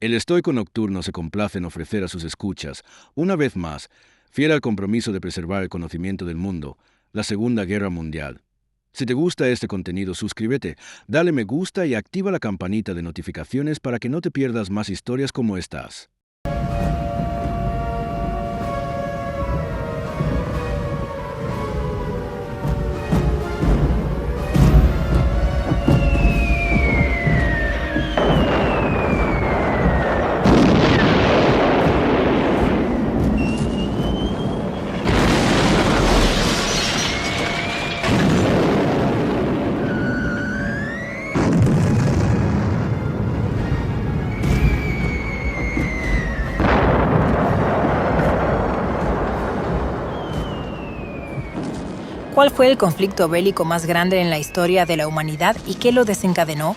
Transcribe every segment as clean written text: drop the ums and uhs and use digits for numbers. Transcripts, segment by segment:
El estoico nocturno se complace en ofrecer a sus escuchas, una vez más, fiel al compromiso de preservar el conocimiento del mundo, la Segunda Guerra Mundial. Si te gusta este contenido, suscríbete, dale me gusta y activa la campanita de notificaciones para que no te pierdas más historias como estas. ¿Cuál fue el conflicto bélico más grande en la historia de la humanidad y qué lo desencadenó?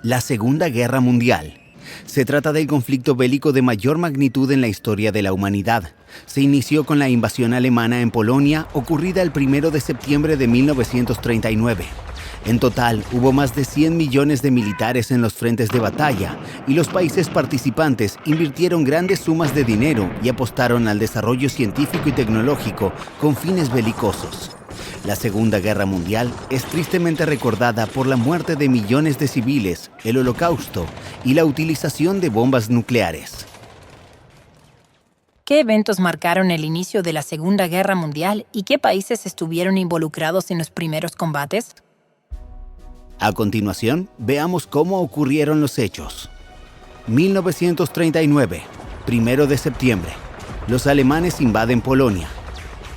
La Segunda Guerra Mundial. Se trata del conflicto bélico de mayor magnitud en la historia de la humanidad. Se inició con la invasión alemana en Polonia, ocurrida el 1 de septiembre de 1939. En total, hubo más de 100 millones de militares en los frentes de batalla, y los países participantes invirtieron grandes sumas de dinero y apostaron al desarrollo científico y tecnológico con fines belicosos. La Segunda Guerra Mundial es tristemente recordada por la muerte de millones de civiles, el Holocausto y la utilización de bombas nucleares. ¿Qué eventos marcaron el inicio de la Segunda Guerra Mundial y qué países estuvieron involucrados en los primeros combates? A continuación, veamos cómo ocurrieron los hechos. 1939, 1 de septiembre. Los alemanes invaden Polonia.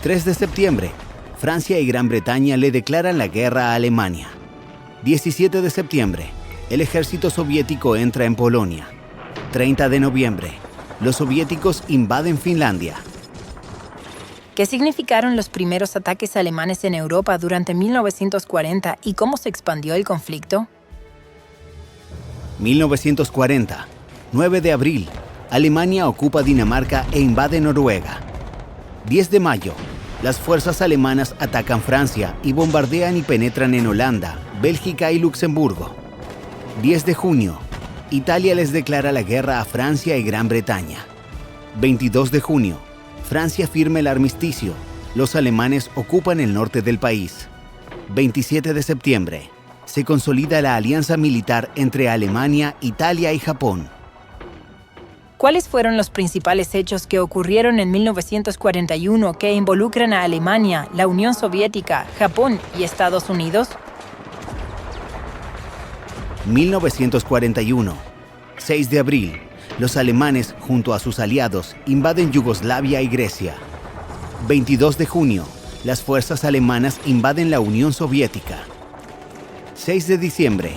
3 de septiembre. Francia y Gran Bretaña le declaran la guerra a Alemania. 17 de septiembre. El ejército soviético entra en Polonia. 30 de noviembre. Los soviéticos invaden Finlandia. ¿Qué significaron los primeros ataques alemanes en Europa durante 1940 y cómo se expandió el conflicto? 1940, 9 de abril. Alemania ocupa Dinamarca e invade Noruega. 10 de mayo. Las fuerzas alemanas atacan Francia y bombardean y penetran en Holanda, Bélgica y Luxemburgo. 10 de junio. Italia les declara la guerra a Francia y Gran Bretaña. 22 de junio. Francia firma el armisticio. Los alemanes ocupan el norte del país. 27 de septiembre. Se consolida la alianza militar entre Alemania, Italia y Japón. ¿Cuáles fueron los principales hechos que ocurrieron en 1941 que involucran a Alemania, la Unión Soviética, Japón y Estados Unidos? 1941, 6 de abril. Los alemanes, junto a sus aliados, invaden Yugoslavia y Grecia. 22 de junio. Las fuerzas alemanas invaden la Unión Soviética. 6 de diciembre.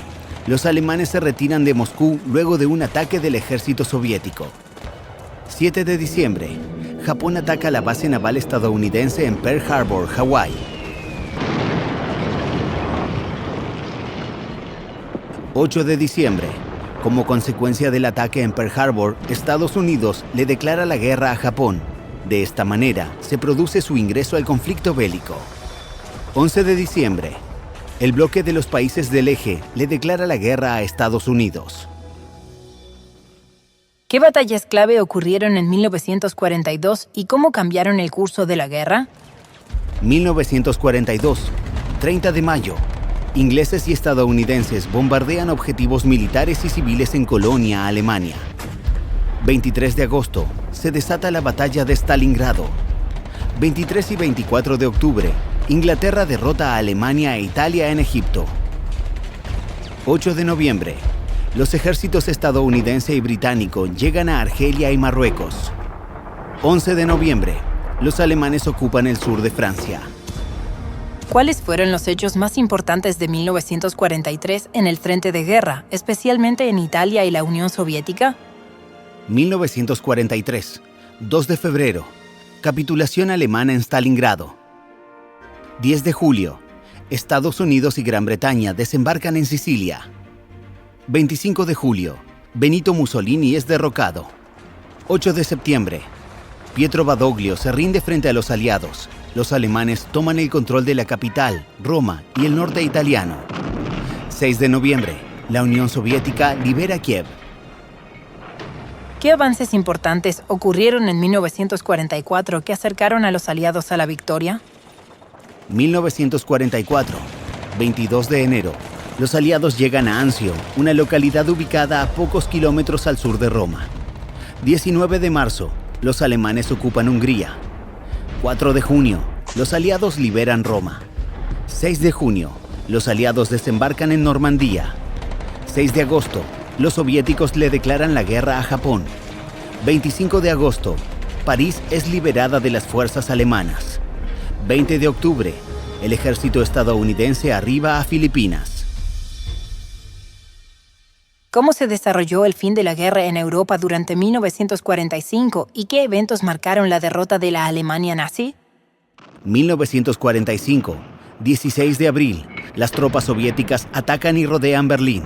Los alemanes se retiran de Moscú luego de un ataque del ejército soviético. 7 de diciembre. Japón ataca la base naval estadounidense en Pearl Harbor, Hawái. 8 de diciembre. Como consecuencia del ataque en Pearl Harbor, Estados Unidos le declara la guerra a Japón. De esta manera, se produce su ingreso al conflicto bélico. 11 de diciembre. El bloque de los países del eje le declara la guerra a Estados Unidos. ¿Qué batallas clave ocurrieron en 1942 y cómo cambiaron el curso de la guerra? 1942, 30 de mayo. Ingleses y estadounidenses bombardean objetivos militares y civiles en Colonia, Alemania. 23 de agosto, se desata la batalla de Stalingrado. 23 y 24 de octubre, Inglaterra derrota a Alemania e Italia en Egipto. 8 de noviembre, los ejércitos estadounidense y británico llegan a Argelia y Marruecos. 11 de noviembre, los alemanes ocupan el sur de Francia. ¿Cuáles fueron los hechos más importantes de 1943 en el frente de guerra, especialmente en Italia y la Unión Soviética? 1943, 2 de febrero, capitulación alemana en Stalingrado. 10 de julio, Estados Unidos y Gran Bretaña desembarcan en Sicilia. 25 de julio, Benito Mussolini es derrocado. 8 de septiembre, Pietro Badoglio se rinde frente a los aliados. Los alemanes toman el control de la capital, Roma, y el norte italiano. 6 de noviembre, la Unión Soviética libera Kiev. ¿Qué avances importantes ocurrieron en 1944 que acercaron a los aliados a la victoria? 1944, 22 de enero. Los aliados llegan a Anzio, una localidad ubicada a pocos kilómetros al sur de Roma. 19 de marzo, los alemanes ocupan Hungría. 4 de junio, los aliados liberan Roma. 6 de junio, los aliados desembarcan en Normandía. 6 de agosto, los soviéticos le declaran la guerra a Japón. 25 de agosto, París es liberada de las fuerzas alemanas. 20 de octubre, el ejército estadounidense arriba a Filipinas. ¿Cómo se desarrolló el fin de la guerra en Europa durante 1945 y qué eventos marcaron la derrota de la Alemania nazi? 1945, 16 de abril, las tropas soviéticas atacan y rodean Berlín.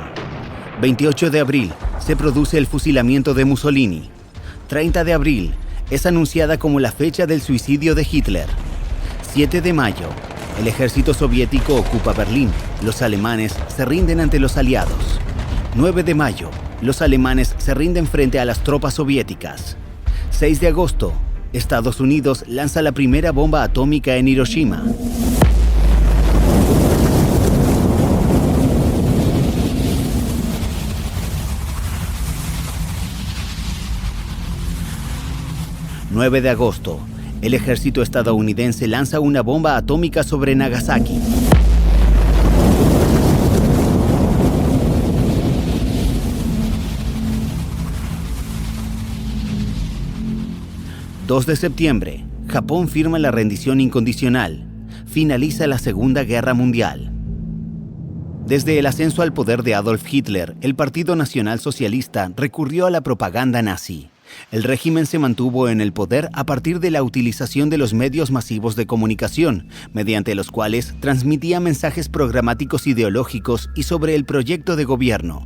28 de abril, se produce el fusilamiento de Mussolini. 30 de abril, es anunciada como la fecha del suicidio de Hitler. 7 de mayo, el ejército soviético ocupa Berlín. Los alemanes se rinden ante los aliados. 9 de mayo, los alemanes se rinden frente a las tropas soviéticas. 6 de agosto, Estados Unidos lanza la primera bomba atómica en Hiroshima. ...9 de agosto, el ejército estadounidense lanza una bomba atómica sobre Nagasaki. 2 de septiembre, Japón firma la rendición incondicional. Finaliza la Segunda Guerra Mundial. Desde el ascenso al poder de Adolf Hitler, el Partido Nacional Socialista recurrió a la propaganda nazi. El régimen se mantuvo en el poder a partir de la utilización de los medios masivos de comunicación, mediante los cuales transmitía mensajes programáticos ideológicos y sobre el proyecto de gobierno.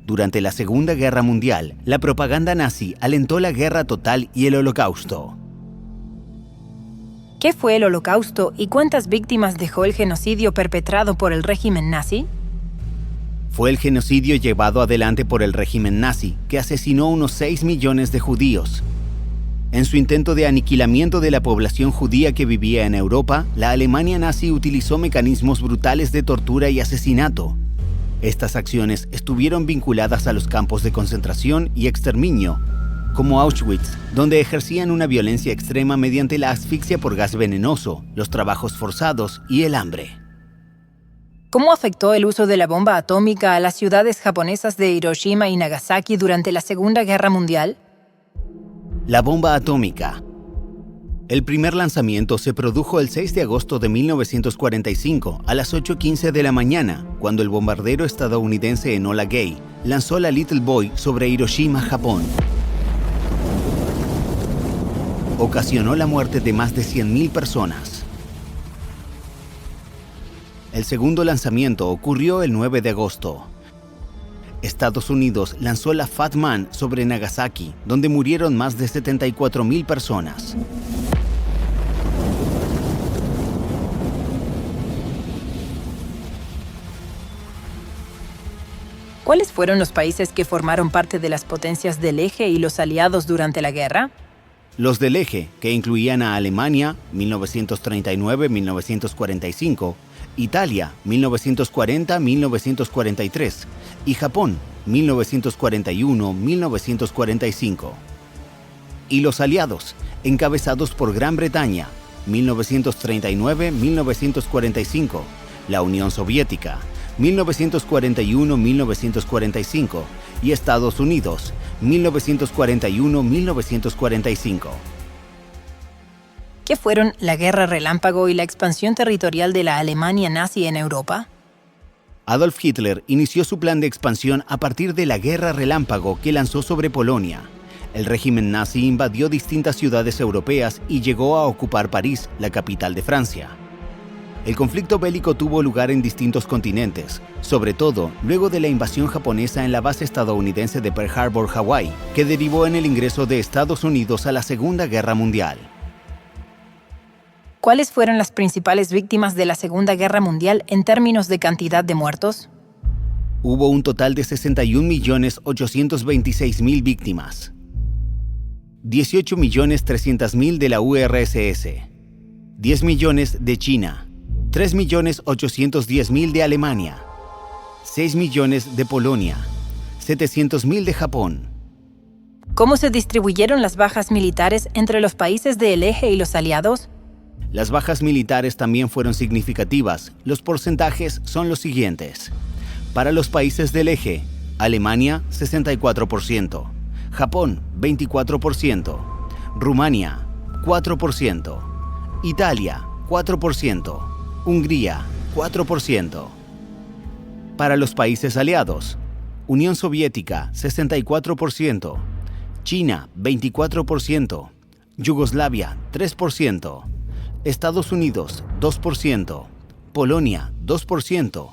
Durante la Segunda Guerra Mundial, la propaganda nazi alentó la guerra total y el Holocausto. ¿Qué fue el Holocausto y cuántas víctimas dejó el genocidio perpetrado por el régimen nazi? Fue el genocidio llevado adelante por el régimen nazi, que asesinó unos 6 millones de judíos. En su intento de aniquilamiento de la población judía que vivía en Europa, la Alemania nazi utilizó mecanismos brutales de tortura y asesinato. Estas acciones estuvieron vinculadas a los campos de concentración y exterminio, como Auschwitz, donde ejercían una violencia extrema mediante la asfixia por gas venenoso, los trabajos forzados y el hambre. ¿Cómo afectó el uso de la bomba atómica a las ciudades japonesas de Hiroshima y Nagasaki durante la Segunda Guerra Mundial? La bomba atómica. El primer lanzamiento se produjo el 6 de agosto de 1945 a las 8:15 de la mañana, cuando el bombardero estadounidense Enola Gay lanzó la Little Boy sobre Hiroshima, Japón. Ocasionó la muerte de más de 100.000 personas. El segundo lanzamiento ocurrió el 9 de agosto. Estados Unidos lanzó la Fat Man sobre Nagasaki, donde murieron más de 74.000 personas. ¿Cuáles fueron los países que formaron parte de las potencias del Eje y los aliados durante la guerra? Los del Eje, que incluían a Alemania, 1939-1945, Italia, 1940-1943, y Japón, 1941-1945. Y los aliados, encabezados por Gran Bretaña, 1939-1945, la Unión Soviética, 1941-1945, y Estados Unidos, 1941-1945. ¿Qué fueron la Guerra Relámpago y la expansión territorial de la Alemania nazi en Europa? Adolf Hitler inició su plan de expansión a partir de la Guerra Relámpago que lanzó sobre Polonia. El régimen nazi invadió distintas ciudades europeas y llegó a ocupar París, la capital de Francia. El conflicto bélico tuvo lugar en distintos continentes, sobre todo luego de la invasión japonesa en la base estadounidense de Pearl Harbor, Hawái, que derivó en el ingreso de Estados Unidos a la Segunda Guerra Mundial. ¿Cuáles fueron las principales víctimas de la Segunda Guerra Mundial en términos de cantidad de muertos? Hubo un total de 61.826.000 víctimas. 18.300.000 de la URSS, 10 millones de China, 3.810.000 de Alemania, 6 millones de Polonia, 700.000 de Japón. ¿Cómo se distribuyeron las bajas militares entre los países del eje y los aliados? Las bajas militares también fueron significativas. Los porcentajes son los siguientes. Para los países del eje, Alemania 64%, Japón 24%, Rumania 4%, Italia 4%, Hungría 4%. Para los países aliados, Unión Soviética 64%, China 24%, Yugoslavia 3%, Estados Unidos 2%, Polonia 2%,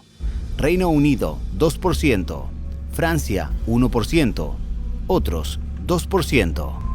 Reino Unido 2%, Francia 1%, otros 2%.